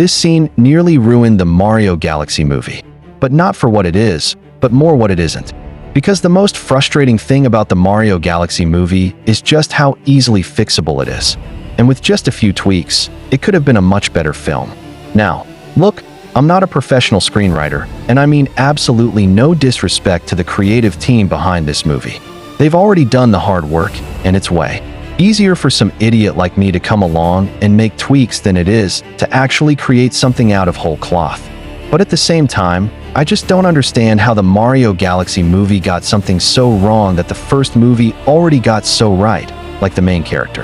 This scene nearly ruined the Mario Galaxy movie. But not for what it is, but more what it isn't. Because the most frustrating thing about the Mario Galaxy movie is just how easily fixable it is. And with just a few tweaks, it could have been a much better film. Now, look, I'm not a professional screenwriter, and I mean absolutely no disrespect to the creative team behind this movie. They've already done the hard work, and it's way easier for some idiot like me to come along and make tweaks than it is to actually create something out of whole cloth. But at the same time, I just don't understand how the Mario Galaxy movie got something so wrong that the first movie already got so right, like the main character.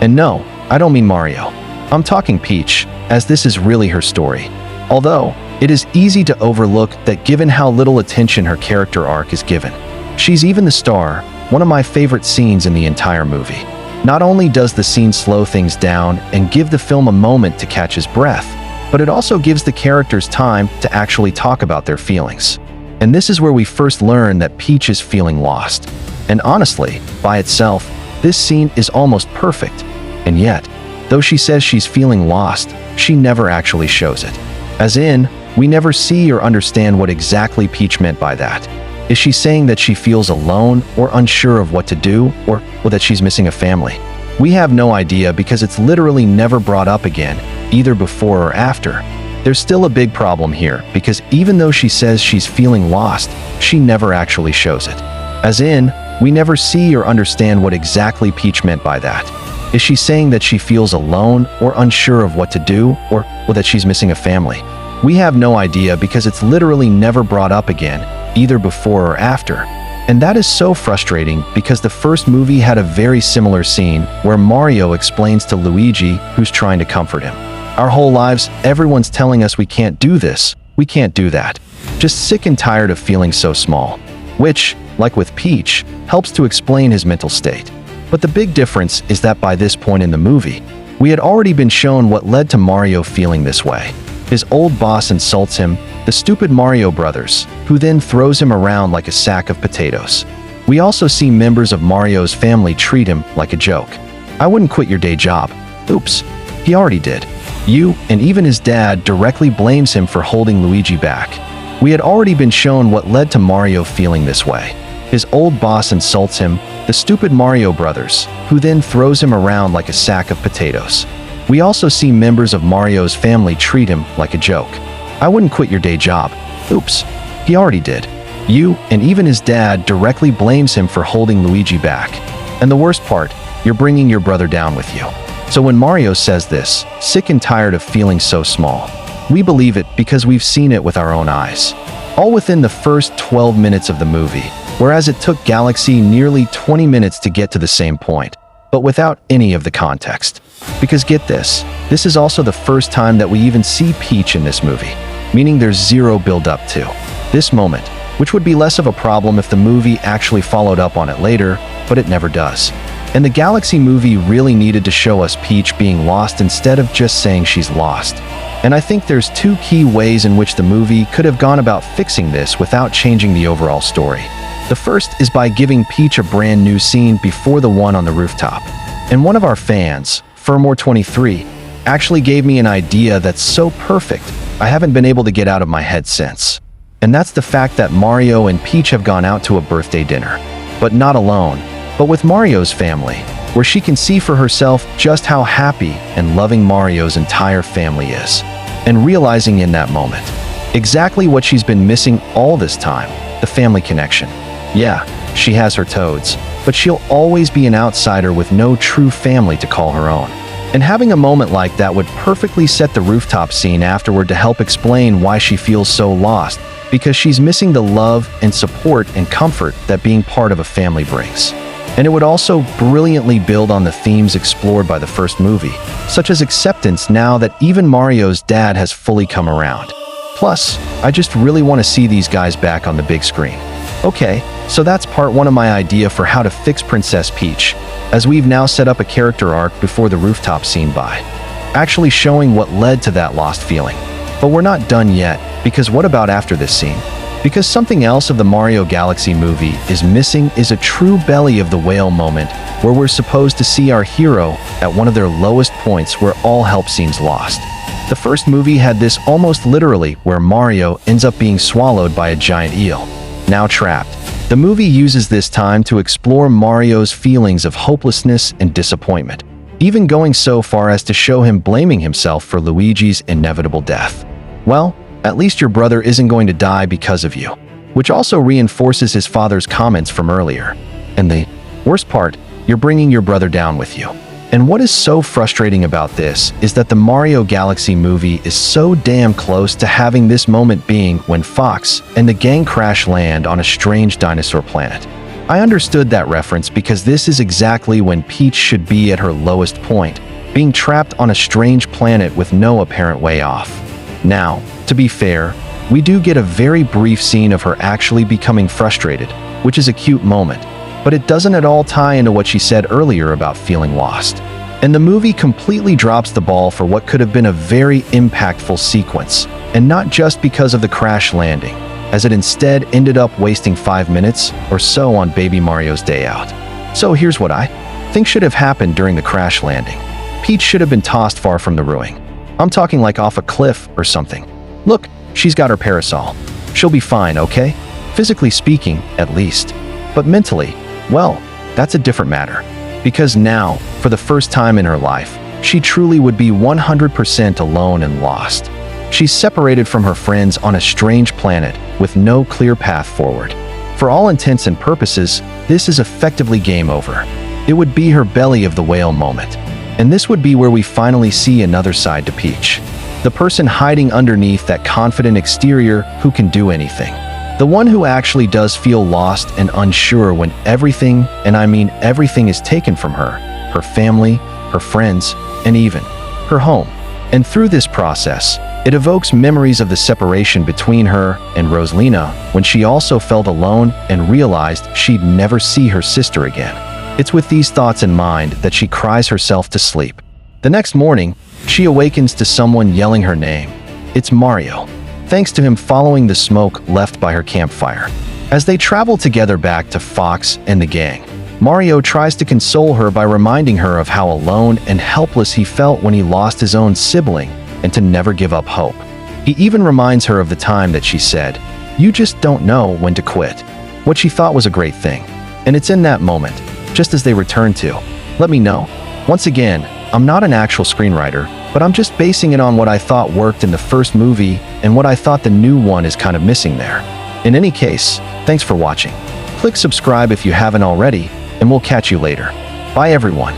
And no, I don't mean Mario. I'm talking Peach, as this is really her story. Although, it is easy to overlook that given how little attention her character arc is given. She's even the star, one of my favorite scenes in the entire movie. Not only does the scene slow things down and give the film a moment to catch his breath, but it also gives the characters time to actually talk about their feelings. And this is where we first learn that Peach is feeling lost. And honestly, by itself, this scene is almost perfect. And yet, though she says she's feeling lost, she never actually shows it. As in, we never see or understand what exactly Peach meant by that. Is she saying that she feels alone or unsure of what to do, or that she's missing a family? We have no idea because it's literally never brought up again, either before or after. There's still a big problem here because even though she says she's feeling lost, she never actually shows it. As in, we never see or understand what exactly Peach meant by that. Is she saying that she feels alone or unsure of what to do, or that she's missing a family? We have no idea because it's literally never brought up again, either before or after. And that is so frustrating because the first movie had a very similar scene where Mario explains to Luigi who's trying to comfort him. Our whole lives, everyone's telling us we can't do this, we can't do that. Just sick and tired of feeling so small. Which, like with Peach, helps to explain his mental state. But the big difference is that by this point in the movie, we had already been shown what led to Mario feeling this way. His old boss insults him, the stupid Mario Brothers, who then throws him around like a sack of potatoes. We also see members of Mario's family treat him like a joke. I wouldn't quit your day job. Oops, he already did. You, and even his dad, directly blames him for holding Luigi back. We had already been shown what led to Mario feeling this way. His old boss insults him, the stupid Mario Brothers, who then throws him around like a sack of potatoes. We also see members of Mario's family treat him like a joke. I wouldn't quit your day job. Oops, he already did. You, and even his dad, directly blames him for holding Luigi back. And the worst part, you're bringing your brother down with you. So when Mario says this, sick and tired of feeling so small, we believe it because we've seen it with our own eyes. All within the first 12 minutes of the movie, whereas it took Galaxy nearly 20 minutes to get to the same point, but without any of the context. Because get this is also the first time that we even see Peach in this movie, meaning there's zero build-up to this moment, which would be less of a problem if the movie actually followed up on it later, but it never does. And the Galaxy movie really needed to show us Peach being lost instead of just saying she's lost. And I think there's two key ways in which the movie could have gone about fixing this without changing the overall story. The first is by giving Peach a brand new scene before the one on the rooftop. And one of our fans, Firmore23, actually gave me an idea that's so perfect, I haven't been able to get out of my head since. And that's the fact that Mario and Peach have gone out to a birthday dinner. But not alone, but with Mario's family, where she can see for herself just how happy and loving Mario's entire family is. And realizing in that moment exactly what she's been missing all this time, the family connection. Yeah, she has her Toads, but she'll always be an outsider with no true family to call her own. And having a moment like that would perfectly set the rooftop scene afterward to help explain why she feels so lost, because she's missing the love and support and comfort that being part of a family brings. And it would also brilliantly build on the themes explored by the first movie, such as acceptance now that even Mario's dad has fully come around. Plus, I just really want to see these guys back on the big screen. Okay, so that's part one of my idea for how to fix Princess Peach, as we've now set up a character arc before the rooftop scene by actually showing what led to that lost feeling. But we're not done yet, because what about after this scene? Because something else of the Mario Galaxy movie is missing is a true belly of the whale moment where we're supposed to see our hero at one of their lowest points where all help seems lost. The first movie had this almost literally, where Mario ends up being swallowed by a giant eel. Now trapped, the movie uses this time to explore Mario's feelings of hopelessness and disappointment, even going so far as to show him blaming himself for Luigi's inevitable death. Well, at least your brother isn't going to die because of you, which also reinforces his father's comments from earlier. And the worst part, you're bringing your brother down with you. And what is so frustrating about this is that the Mario Galaxy movie is so damn close to having this moment being when Fox and the gang crash land on a strange dinosaur planet. I understood that reference because this is exactly when Peach should be at her lowest point, being trapped on a strange planet with no apparent way off. Now, to be fair, we do get a very brief scene of her actually becoming frustrated, which is a cute moment, but it doesn't at all tie into what she said earlier about feeling lost. And the movie completely drops the ball for what could have been a very impactful sequence, and not just because of the crash landing, as it instead ended up wasting 5 minutes or so on Baby Mario's day out. So here's what I think should have happened during the crash landing. Peach should have been tossed far from the ruin. I'm talking like off a cliff or something. Look, she's got her parasol. She'll be fine, okay? Physically speaking, at least. But mentally, well, that's a different matter. Because now, for the first time in her life, she truly would be 100% alone and lost. She's separated from her friends on a strange planet with no clear path forward. For all intents and purposes, this is effectively game over. It would be her belly of the whale moment. And this would be where we finally see another side to Peach. The person hiding underneath that confident exterior who can do anything. The one who actually does feel lost and unsure when everything, and I mean everything, is taken from her. Her family, her friends, and even her home. And through this process, it evokes memories of the separation between her and Rosalina when she also felt alone and realized she'd never see her sister again. It's with these thoughts in mind that she cries herself to sleep. The next morning, she awakens to someone yelling her name. It's Mario, thanks to him following the smoke left by her campfire. As they travel together back to Fox and the gang, Mario tries to console her by reminding her of how alone and helpless he felt when he lost his own sibling and to never give up hope. He even reminds her of the time that she said, "You just don't know when to quit," what she thought was a great thing. And it's in that moment, just as they return to, "Let me know." Once again, I'm not an actual screenwriter, but I'm just basing it on what I thought worked in the first movie and what I thought the new one is kind of missing there. In any case, thanks for watching. Click subscribe if you haven't already, and we'll catch you later. Bye everyone.